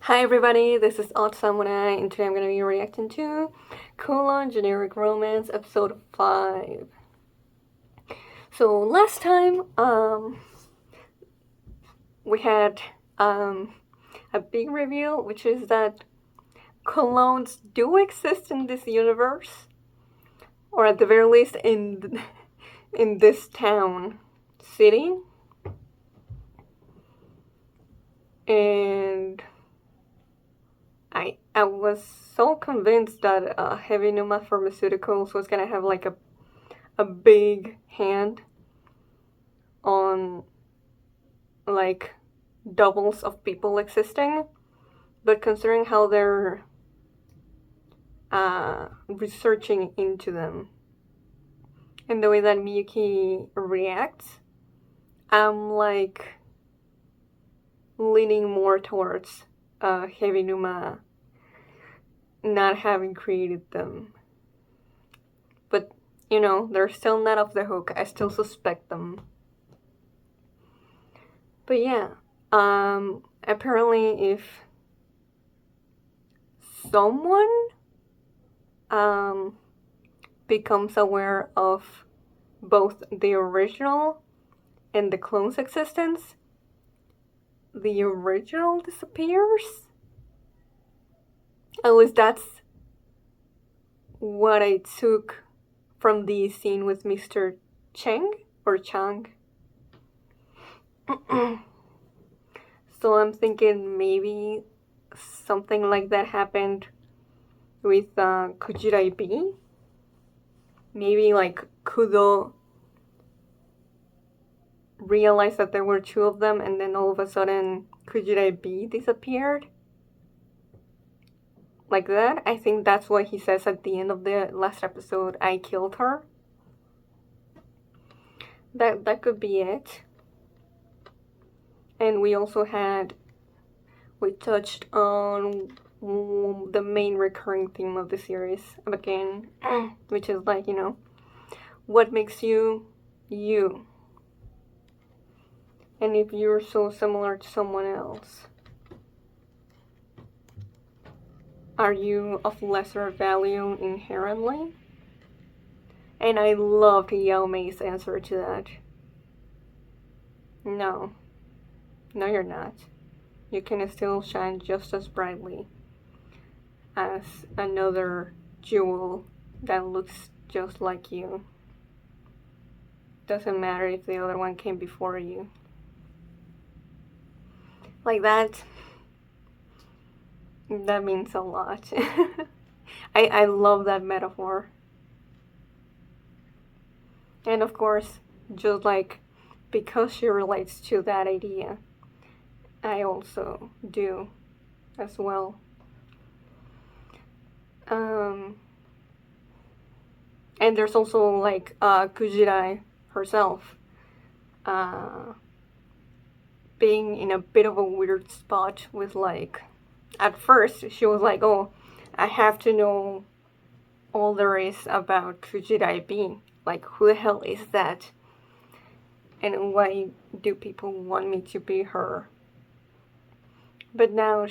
Hi everybody, this is Odd Samurai, and today I'm going to be reacting to Kowloon Generic Romance episode 5. So last time, we had a big reveal, which is that colognes do exist in this universe, or at the very least in this town, city, and I was so convinced that Heavy Numa Pharmaceuticals was gonna have like a big hand on like doubles of people existing, but considering how they're researching into them and the way that Miyuki reacts, I'm like leaning more towards Heavy Numa not having created them. But, you know, they're still not off the hook. I still suspect them. But yeah, apparently if someone becomes aware of both the original and the clone's existence, the original disappears. At least that's what I took from the scene with Mr. Cheng or Chang. So I'm thinking maybe something like that happened with Kujirai B. Maybe like Kudo realized that there were two of them, and then all of a sudden Kujirai B disappeared. Like that. I think that's what he says at the end of the last episode. I killed her. That could be it. And we touched on the main recurring theme of the series again, which is like, you know, what makes you you, and if you're so similar to someone else, are you of lesser value inherently? And I loved Yaomay's answer to that. No, you're not. You can still shine just as brightly as another jewel that looks just like you. Doesn't matter if the other one came before you. Like that means a lot. I love that metaphor. And of course, just like because she relates to that idea, I also do as well. And there's also like Kujirai herself being in a bit of a weird spot with like, at first she was like, oh, I have to know all there is about Kujirai B. Like, who the hell is that? And why do people want me to be her? But now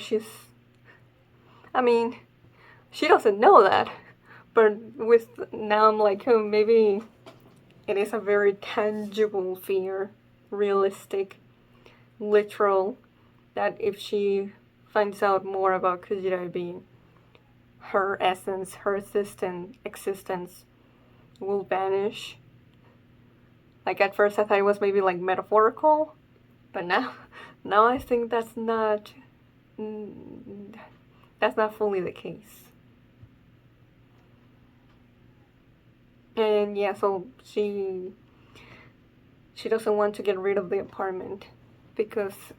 I mean, she doesn't know that. But now I'm like, oh, maybe it is a very tangible fear, realistic, literal, that if she finds out more about Kujirai B, her essence, her existence will vanish. Like at first I thought it was maybe like metaphorical, but now I think that's not fully the case. And yeah, so she doesn't want to get rid of the apartment, because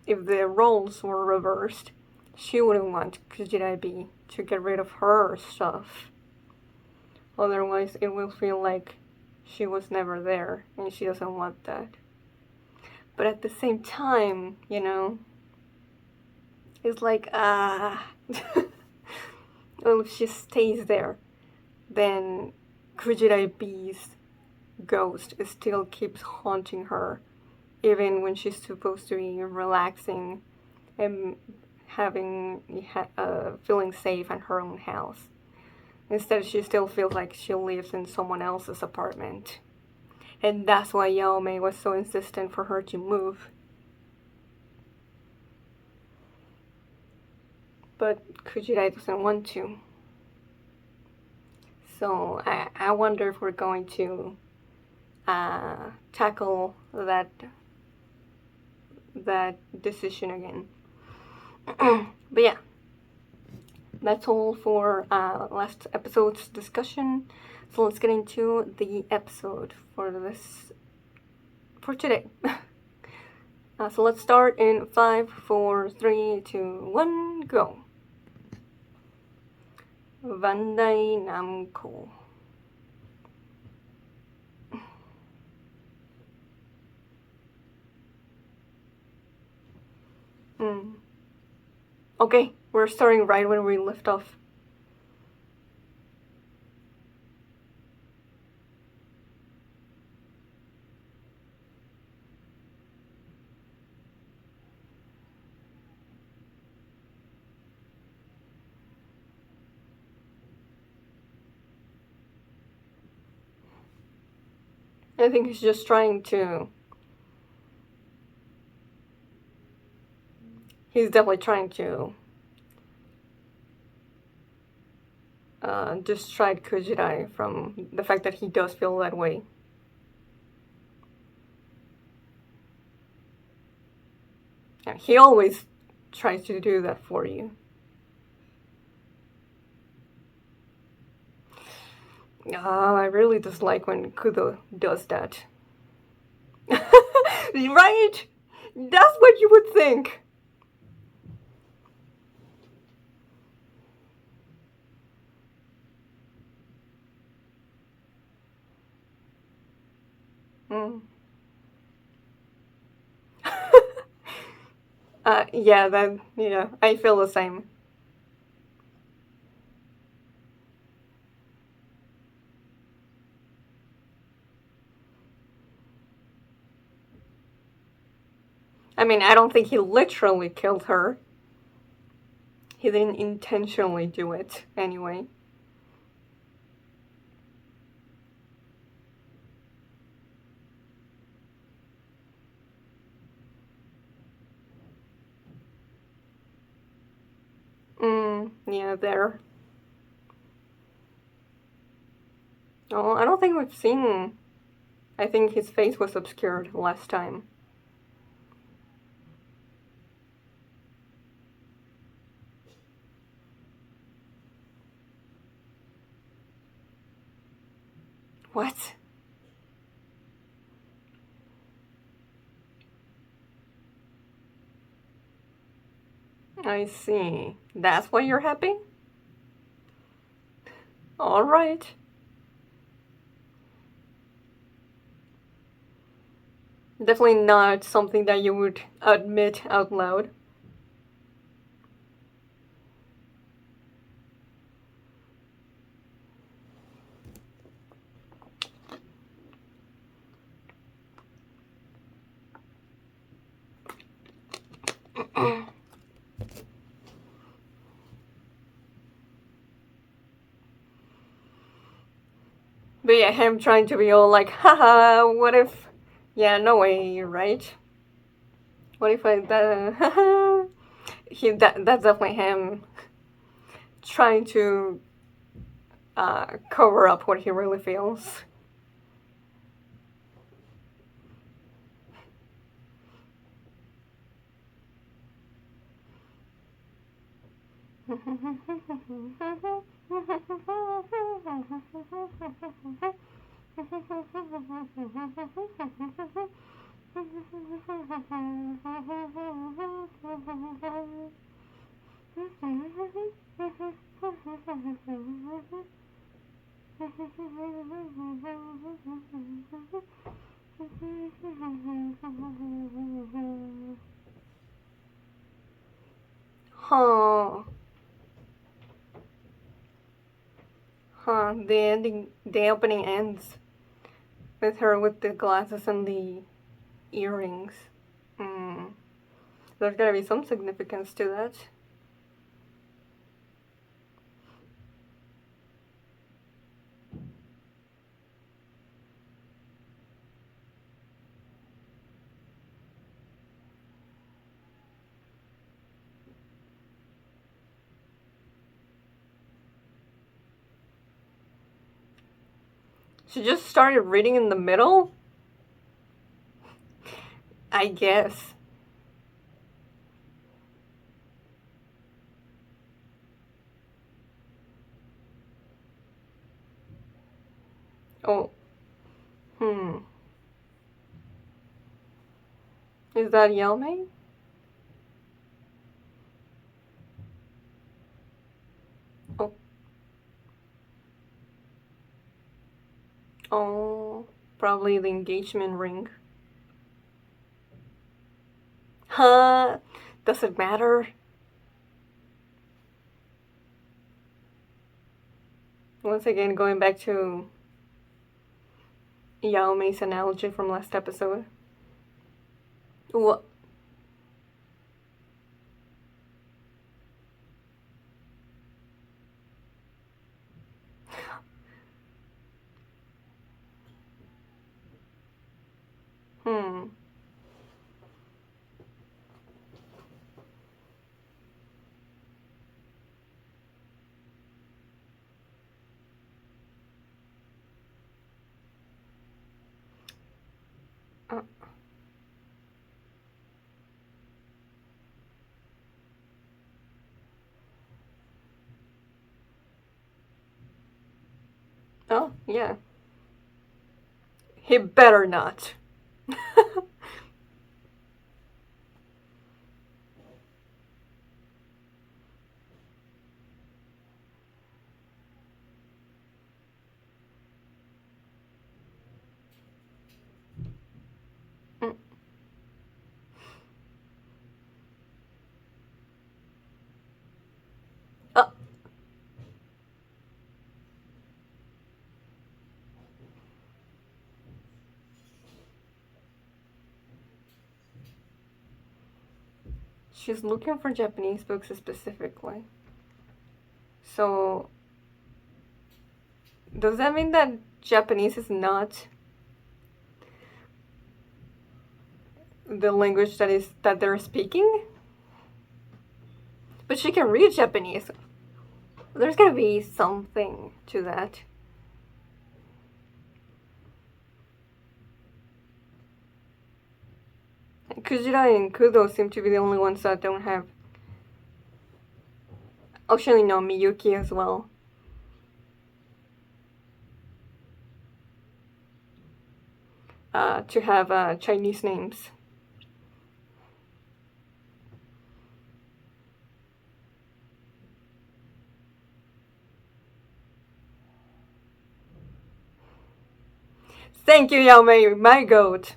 if the roles were reversed, she wouldn't want Kujirai B to get rid of her stuff. Otherwise, it will feel like she was never there, and she doesn't want that. But at the same time, you know, it's like, well, if she stays there, then Kujirai B's ghost still keeps haunting her, even when she's supposed to be relaxing and feeling safe in her own house. Instead, she still feels like she lives in someone else's apartment. And that's why Yaomay was so insistent for her to move. But Kujirai doesn't want to. So I wonder if we're going to tackle that decision again. But yeah, that's all for last episode's discussion. So let's get into the episode for today. So let's start in 5, 4, 3, 2, 1, go. Vandai Namco. Okay, we're starting right when we left off. I think he's just trying to... He's definitely trying to distract Kujirai from the fact that he does feel that way. And he always tries to do that for you. I really dislike when Kudo does that. Right? That's what you would think. Yeah, I feel the same. I mean, I don't think he literally killed her. He didn't intentionally do it, anyway. Yeah, there. Oh, I don't think we've seen... I think his face was obscured last time. What? I see. That's why you're happy? Alright. Definitely not something that you would admit out loud. But yeah, him trying to be all like, haha, what if... Yeah, no way, right? What if I... That's definitely him trying to cover up what he really feels. Huh. Huh. The opening ends with her with the glasses and the earrings. There's gotta be some significance to that. She just started reading in the middle? I guess. Oh. Hmm. Is that Yaomay? Oh. Oh. Probably the engagement ring. Huh? Does it matter? Once again, going back to Yaomay's analogy from last episode. What? Hmm. Uh, oh, yeah. He better not. Mm. Oh, she's looking for Japanese books specifically. So, does that mean that Japanese is not the language that they're speaking? But she can read Japanese. There's gotta be something to that. Kujira and Kudo seem to be the only ones that don't have. Actually, no, Miyuki as well. To have Chinese names. Thank you, Yaomay, my goat.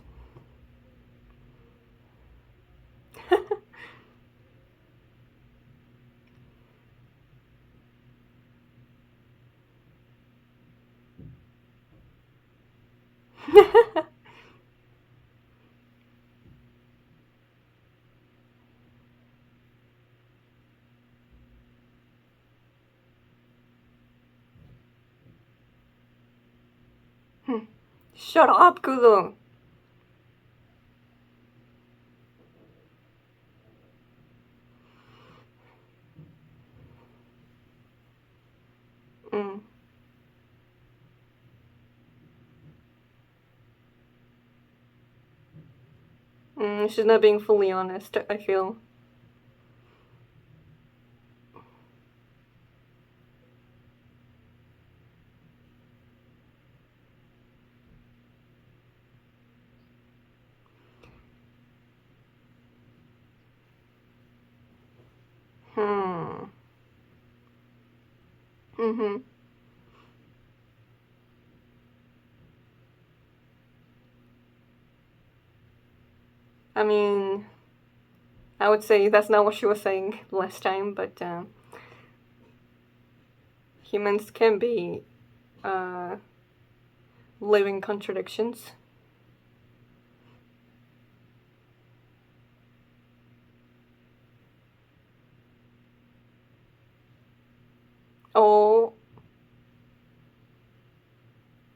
Shut up, Kudo. Mm. She's not being fully honest, I feel. Hmm. Mm-hmm. I mean, I would say that's not what she was saying last time, but humans can be uh, living contradictions. Oh,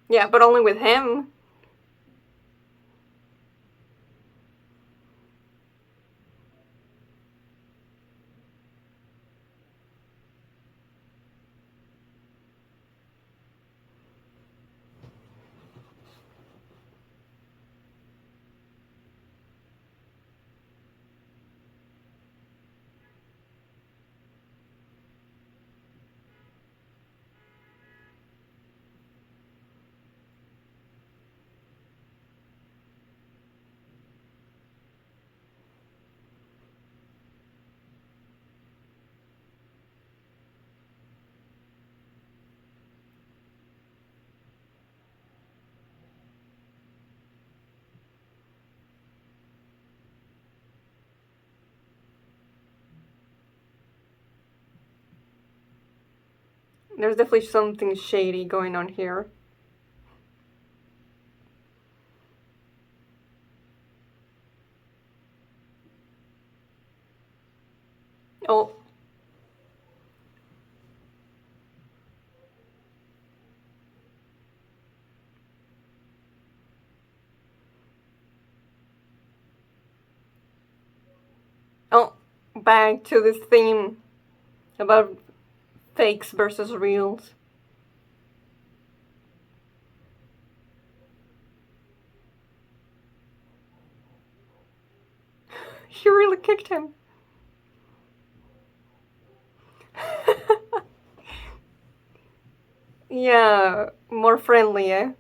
yeah, but only with him. There's definitely something shady going on here. Oh. Oh, back to this theme about fakes versus reals. She really kicked him. Yeah, more friendly, eh?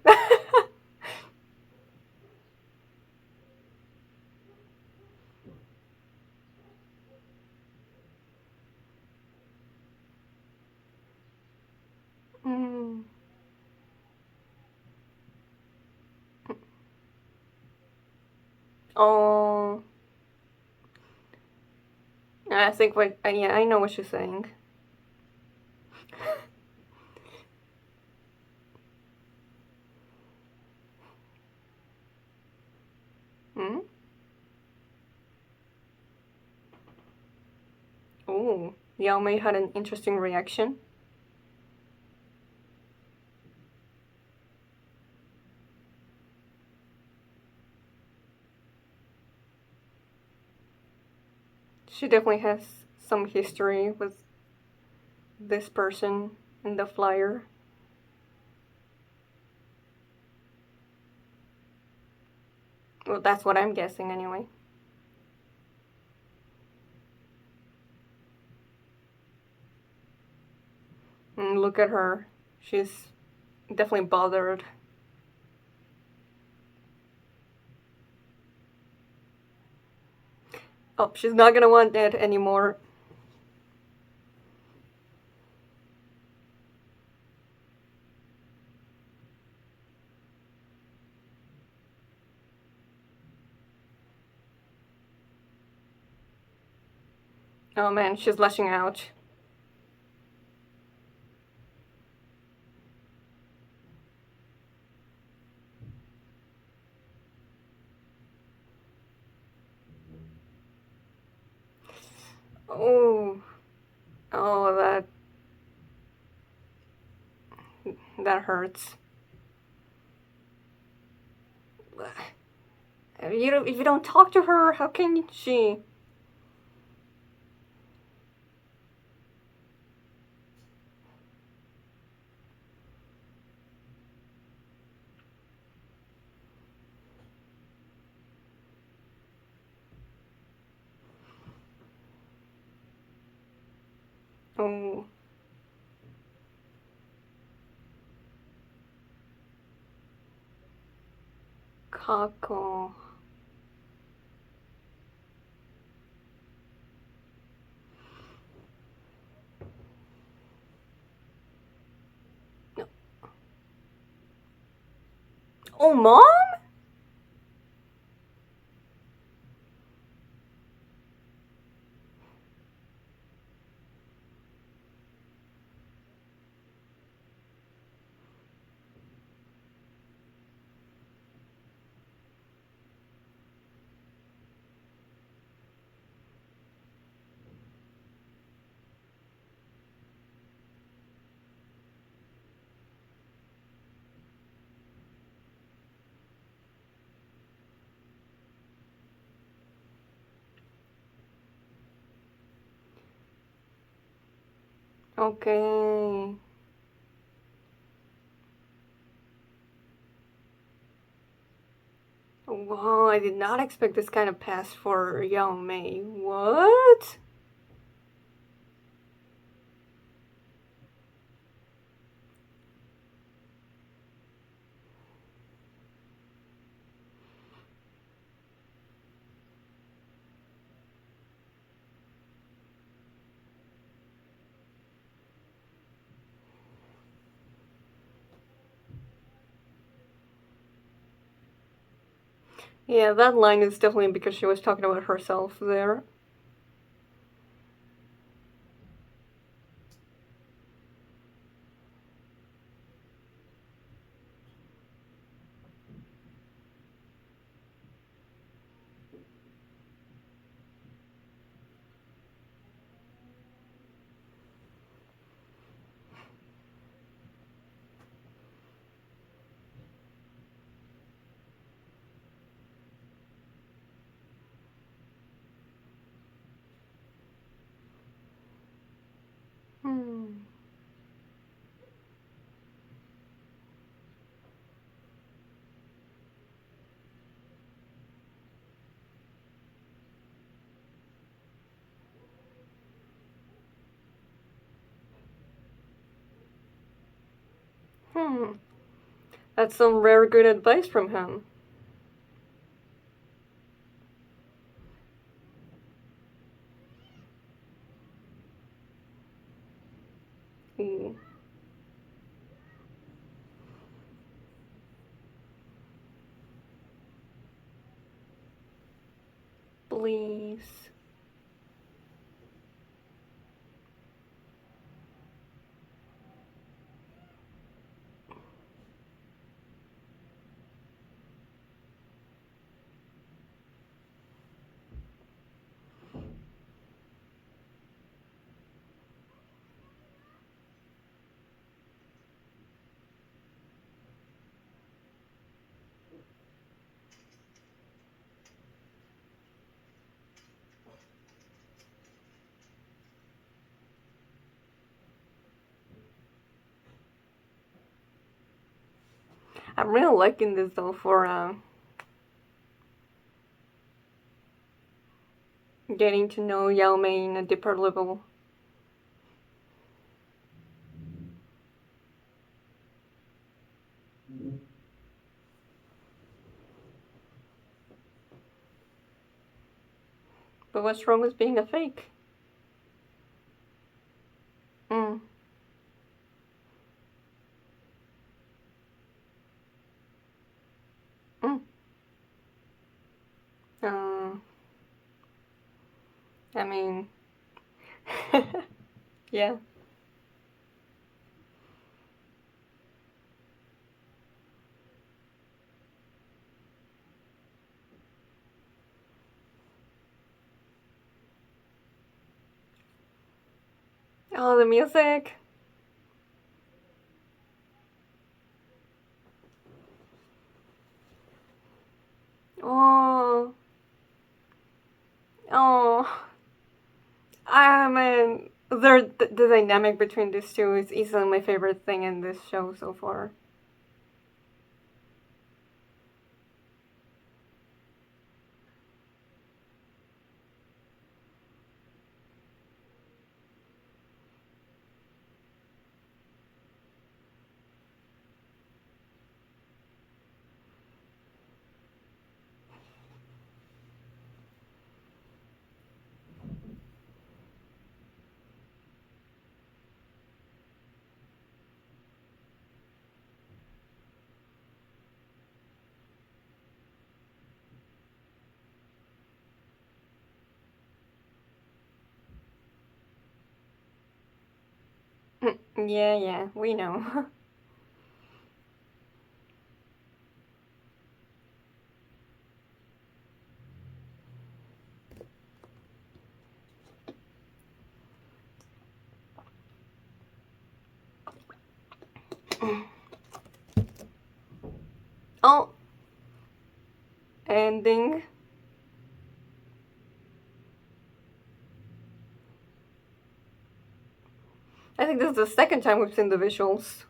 Mm. Oh, I think what? Yeah, I know what she's saying. Hmm? Oh, Yaomay had an interesting reaction. She definitely has some history with this person in the flyer. Well, that's what I'm guessing anyway. And look at her. She's definitely bothered. Oh, she's not gonna want that anymore. Oh man, she's lashing out. Oh, oh, that hurts. If you don't talk to her, how can she? Oh, Kako. Oh, mom? Okay. Wow, I did not expect this kind of pass for Yaomay. What? Yeah, that line is definitely because she was talking about herself there. Hmm. That's some rare good advice from him. Ooh. Please. I'm really liking this though for getting to know Yaomay in a deeper level. But what's wrong with being a fake? Mm. Mm. Uh, I mean, yeah. Oh, the music. Oh, oh. I mean, the dynamic between these two is easily my favorite thing in this show so far. Yeah, yeah, we know. Oh, ending. I think this is the second time we've seen the visuals.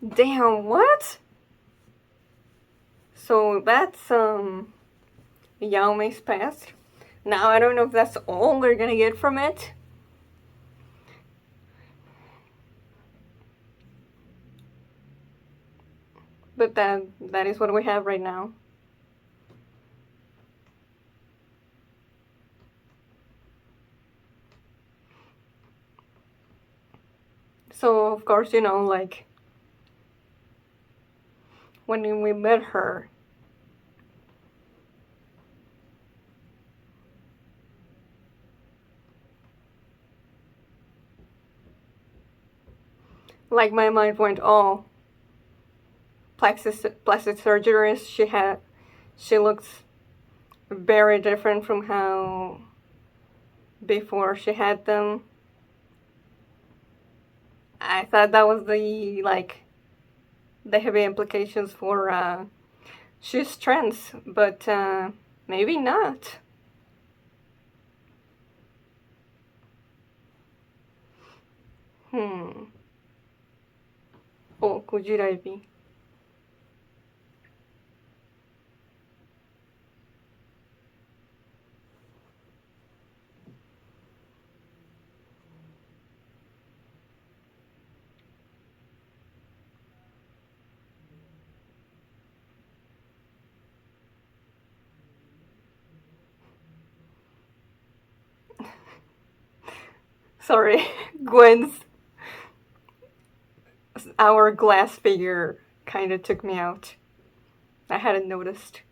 Damn, what? So that's Yaomay's past. Now I don't know if that's all they're gonna get from it, but that is what we have right now. So of course, like when we met her, like my mind went, oh, plastic surgeries. She looks very different from how before she had them. I thought that was the heavy implications for she's trans, but maybe not. Hmm. Oh, Kujirai be? Sorry, Gwen's hourglass figure kind of took me out. I hadn't noticed.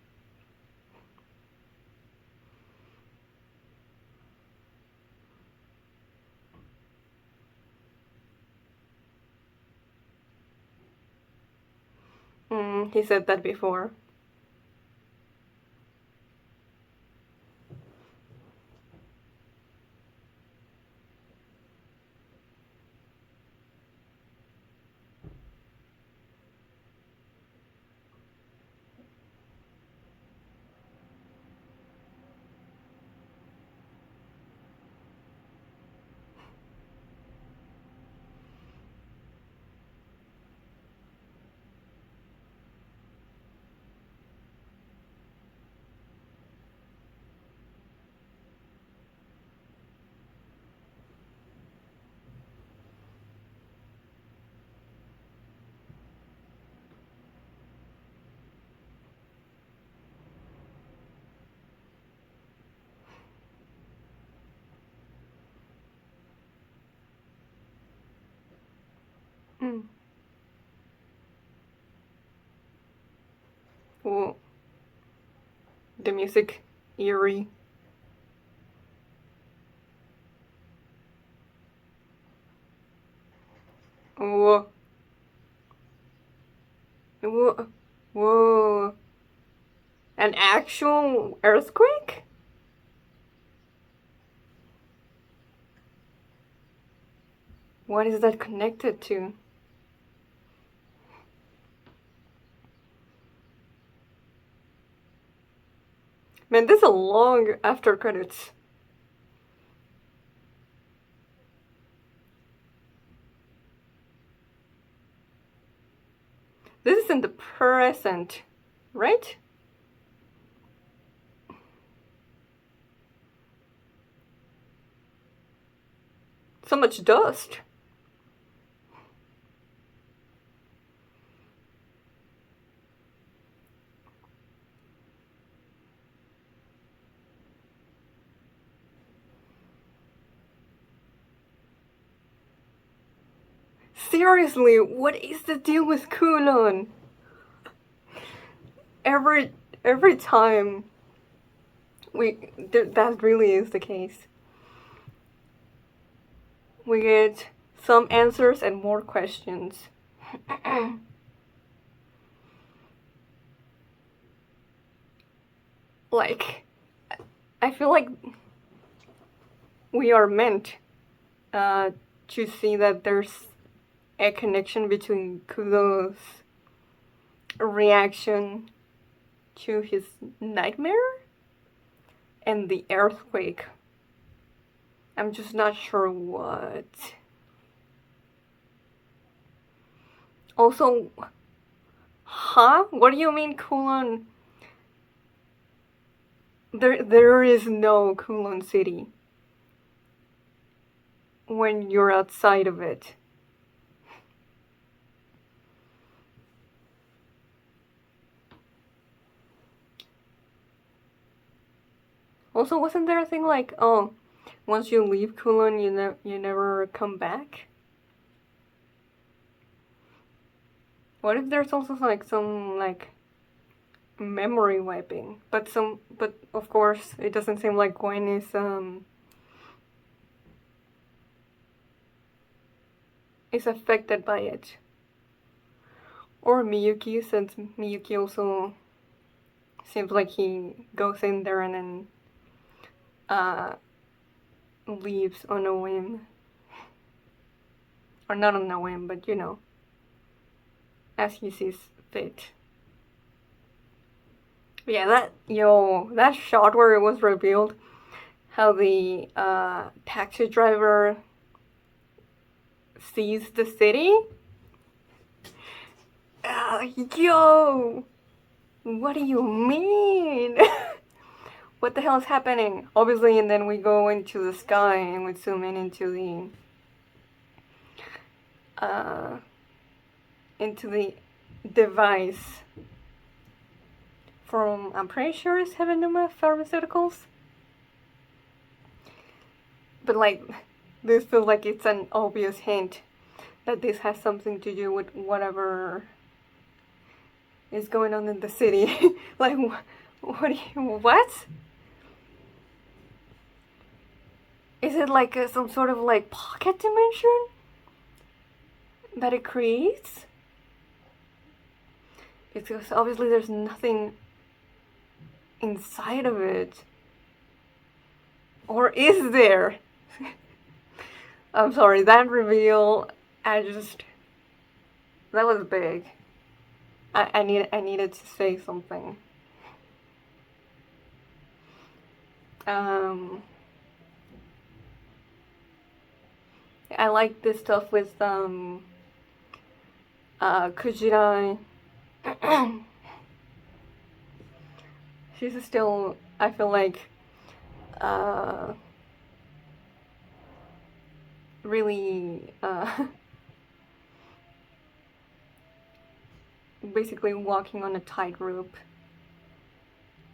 He said that before. Mm. Ooh, the music eerie. Whoa. Whoa. Whoa. An actual earthquake? What is that connected to? Man, this is a long after credits. This is in the present, right? So much dust. Seriously, what is the deal with Kowloon? Every time that really is the case. We get some answers and more questions. Like, I feel like we are meant to see that there's a connection between Kudo's reaction to his nightmare and the earthquake. I'm just not sure what. Also, huh? What do you mean Kowloon? There is no Kowloon City when you're outside of it. Also, wasn't there a thing like, oh, once you leave Kowloon, you never come back? What if there's also like some like memory wiping? But of course it doesn't seem like Gwen is affected by it. Or Miyuki, since Miyuki also seems like he goes in there and then leaves on a whim. Or not on a whim, but you know, as he sees fit. But yeah, that shot where it was revealed how the taxi driver sees the city. Yo, what do you mean? What the hell is happening? Obviously, and then we go into the sky and we zoom in into the device from, I'm pretty sure it's Heaven Numa Pharmaceuticals. But like, This feels like it's an obvious hint that this has something to do with whatever is going on in the city. Like, what? Is it like some sort of like pocket dimension that it creates? Because obviously there's nothing inside of it. Or is there? I'm sorry, that reveal, that was big. I needed to say something. I like this stuff with Kujira. She's still, I feel like, really basically walking on a tightrope,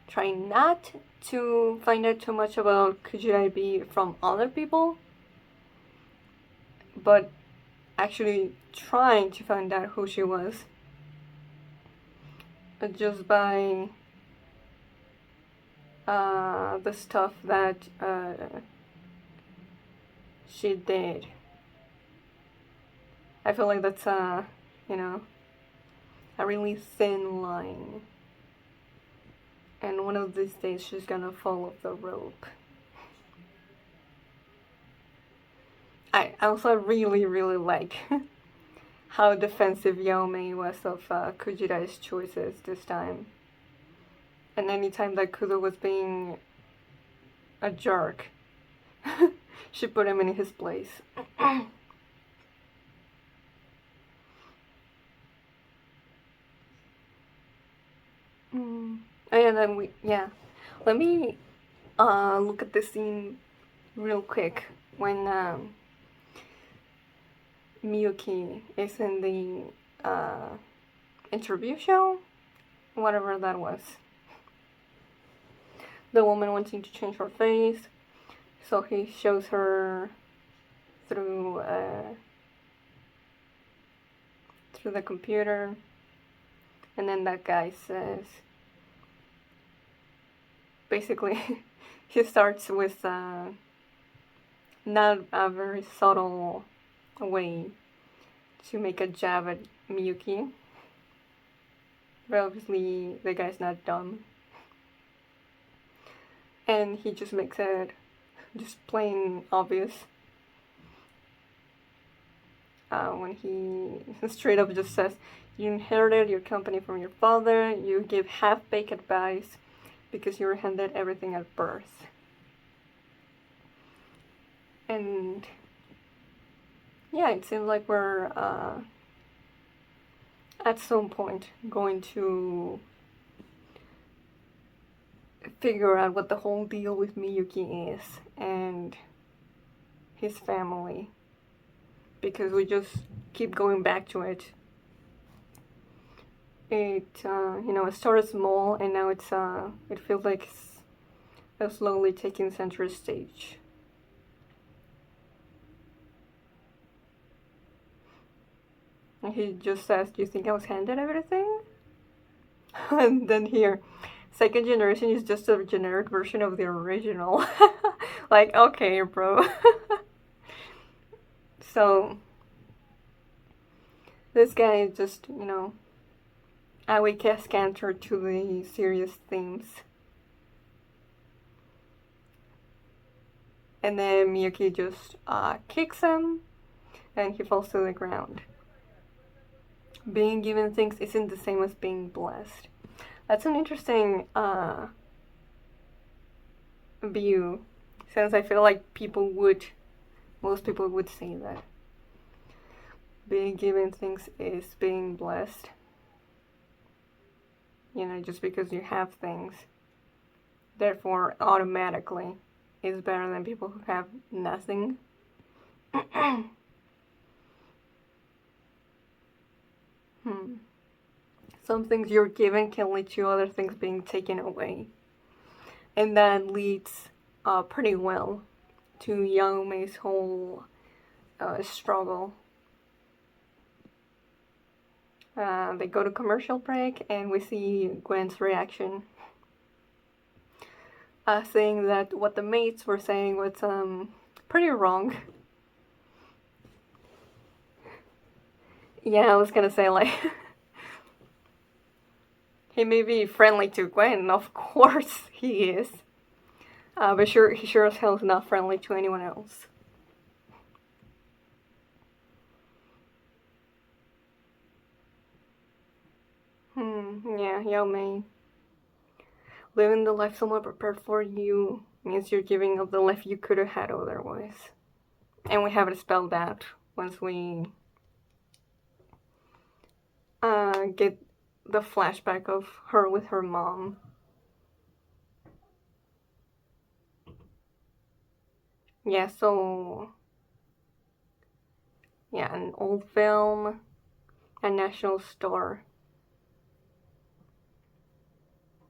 trying not to find out too much about Kujira from other people, but actually trying to find out who she was just by the stuff that she did. I feel like that's a really thin line, and one of these days she's gonna fall off the rope. I also really like how defensive Yaomay was of Kujira's choices this time. And anytime that Kudo was being a jerk, she put him in his place. And then let me look at this scene real quick when Miyuki is in the interview show, whatever that was. The woman wanting to change her face, so he shows her through the computer, and then that guy says, basically, he starts with not a very subtle way to make a jab at Miyuki, but obviously the guy's not dumb, and he just makes it just plain obvious when he straight up just says, you inherited your company from your father, you give half-baked advice because you were handed everything at birth. And yeah, it seems like we're at some point going to figure out what the whole deal with Miyuki is and his family, because we just keep going back to it. It it started small, and now it's it feels like it's slowly taking center stage. And he just says, do you think I was handed everything? And then here, second generation is just a generic version of the original. Like, okay, bro. So, this guy is just, we cast canter to the serious themes. And then Miyuki just kicks him, and he falls to the ground. Being given things isn't the same as being blessed. That's an interesting view, since I feel like most people would say that being given things is being blessed. Just because you have things, therefore automatically is better than people who have nothing. Some things you're given can lead to other things being taken away. And that leads pretty well to Yaomay's whole struggle. They go to commercial break, and we see Gwen's reaction, saying that what the mates were saying was pretty wrong. Yeah, I was gonna say, like, he may be friendly to Gwen, of course he is, but he sure as hell is not friendly to anyone else. Yeah, Yaomay. Living the life someone prepared for you means you're giving up the life you could have had otherwise. And we have it spelled out once we get the flashback of her with her mom. Yeah, so... yeah, an old film, a national star.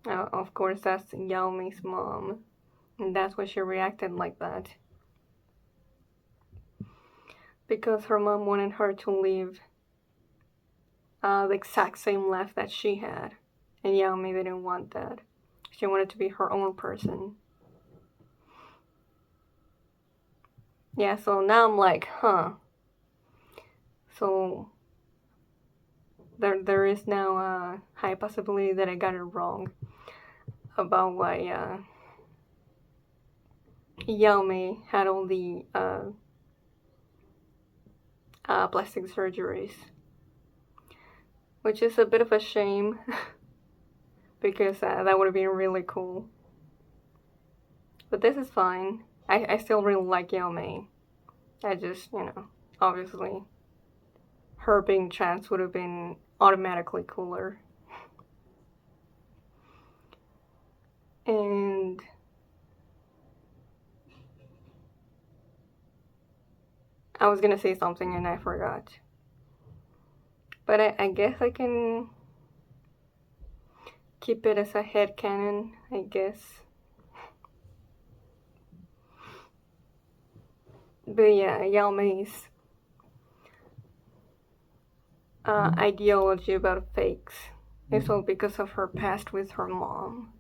Of course, that's Yaomay's mom. And that's why she reacted like that. Because her mom wanted her to live the exact same life that she had. And Yaomay didn't want that. She wanted to be her own person. Yeah, so now I'm like, huh. So there is now a high possibility that I got it wrong about why Yaomay had all the plastic surgeries. Which is a bit of a shame. Because that would have been really cool. But this is fine. I still really like Yaomay. I just, obviously, her being trans would have been automatically cooler. And I was gonna say something and I forgot. But I guess I can keep it as a headcanon, I guess. But yeah, Yaomay's ideology about fakes is all because of her past with her mom.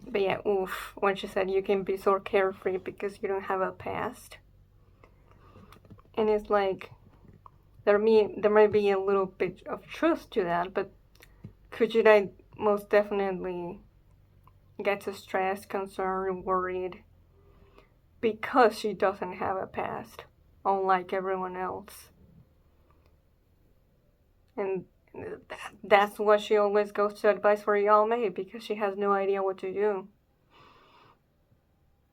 But yeah, oof, when she said you can be so carefree because you don't have a past. And it's like, there might be a little bit of truth to that, but Kujira most definitely gets stressed, concerned, worried because she doesn't have a past, unlike everyone else. And that's what she always goes to advice for Yaomay, because she has no idea what to do.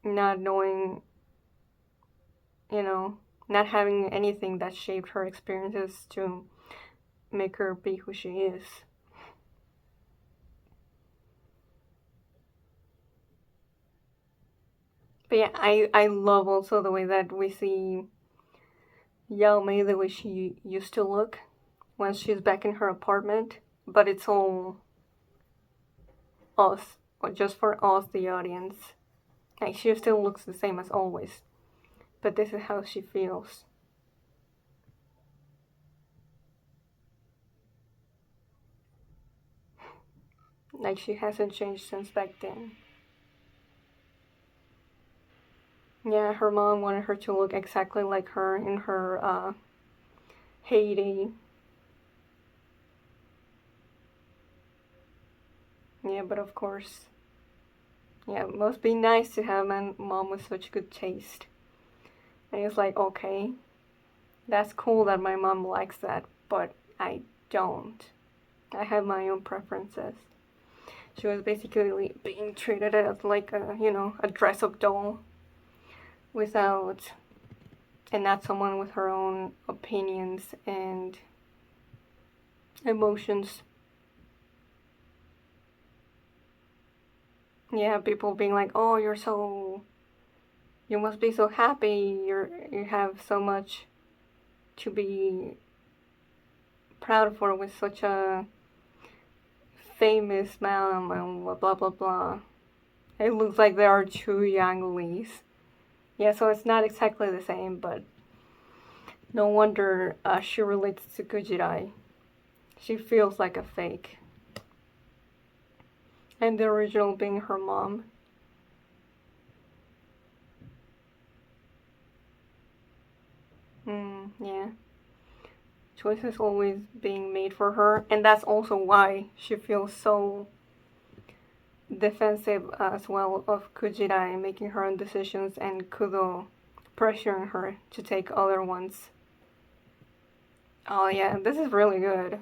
Not knowing, not having anything that shaped her experiences to make her be who she is. But yeah, I love also the way that we see Yaomay the way she used to look when she's back in her apartment, but it's all us, or just for us, the audience. Like, she still looks the same as always, but this is how she feels. Like, she hasn't changed since back then. Yeah, her mom wanted her to look exactly like her in her heyday. Yeah, but of course, yeah, it must be nice to have a mom with such good taste. And it's like, okay, that's cool that my mom likes that, but I don't. I have my own preferences. She was basically being treated as like a dress-up doll without, and not someone with her own opinions and emotions. Yeah, people being like, oh, you must be so happy, you have so much to be proud for with such a famous mom and blah blah blah. It looks like there are two young Lees. Yeah, so it's not exactly the same, but no wonder she relates to Kujirai. She feels like a fake. And the original being her mom. Yeah. Choices always being made for her, and that's also why she feels so defensive as well of Kujirai making her own decisions and Kudo pressuring her to take other ones. Oh yeah, this is really good.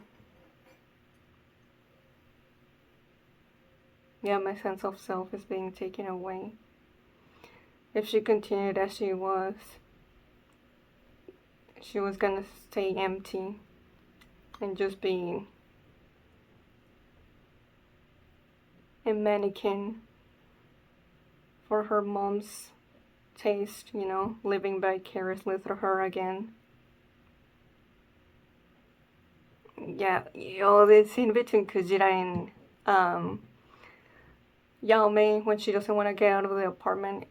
Yeah, my sense of self is being taken away. If she continued as she was gonna stay empty and just be a mannequin for her mom's taste, living vicariously through her again. Yeah, the scene between Kujira and Yaomay when she doesn't want to get out of the apartment.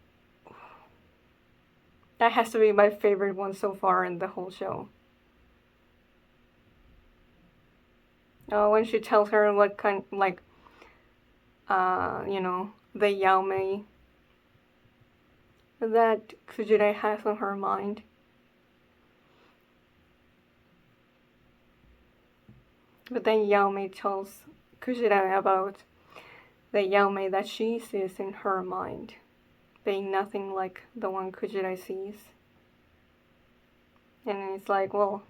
That has to be my favorite one so far in the whole show. When she tells her what kind, the Yaomay that Kujira has on her mind. But then Yaomay tells Kujira about the Yaomay that she sees in her mind, being nothing like the one Kujira sees. And it's like, well,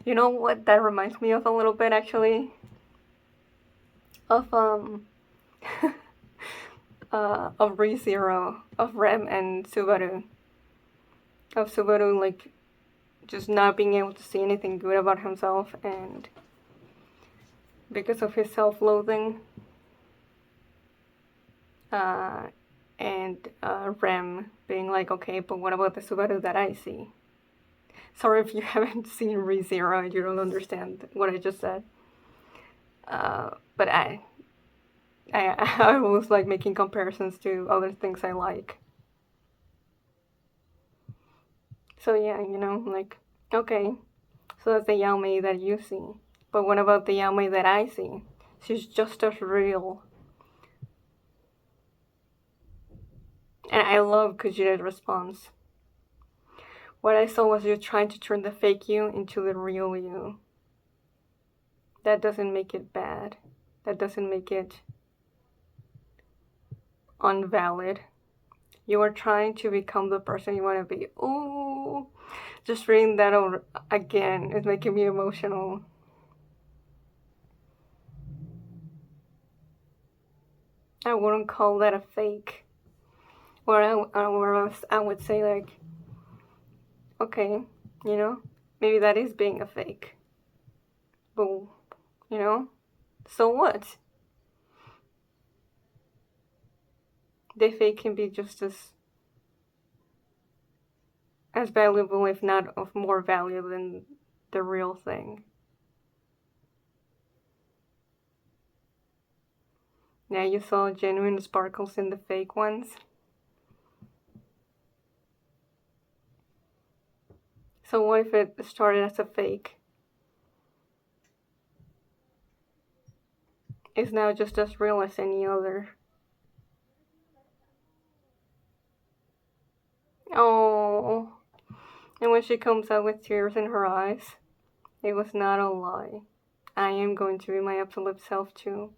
you know what that reminds me of a little bit actually? Of of ReZero, of Rem and Subaru. Of Subaru like just not being able to see anything good about himself, and because of his self-loathing, and Rem being like, okay, but what about the Subaru that I see? Sorry if you haven't seen ReZero and you don't understand what I just said. But I always like making comparisons to other things I like. So yeah, okay, so that's the Yaomay that you see. But what about the Yaomay that I see? She's just as real. And I love Kujira's response. What I saw was you trying to turn the fake you into the real you. That doesn't make it bad. That doesn't make it unvalid. You are trying to become the person you want to be. Ooh, just reading that over again is making me emotional. I wouldn't call that a fake. Or I would say like, okay, maybe that is being a fake. But, so what? The fake can be just as valuable, if not of more value than the real thing. Yeah, you saw genuine sparkles in the fake ones. So what if it started as a fake? It's now just as real as any other. Oh, and when she comes out with tears in her eyes, it was not a lie. I am going to be my absolute self too.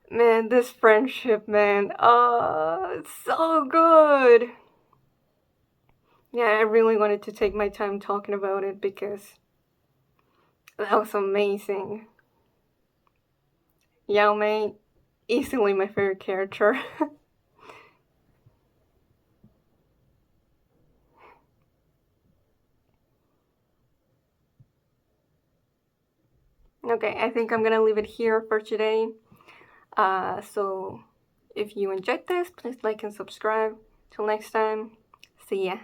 Man, this friendship, man, it's so good. Yeah, I really wanted to take my time talking about it because that was amazing. Yaomay, easily my favorite character. Okay, I think I'm gonna leave it here for today. So if you enjoyed this, please like and subscribe. Till next time, see ya.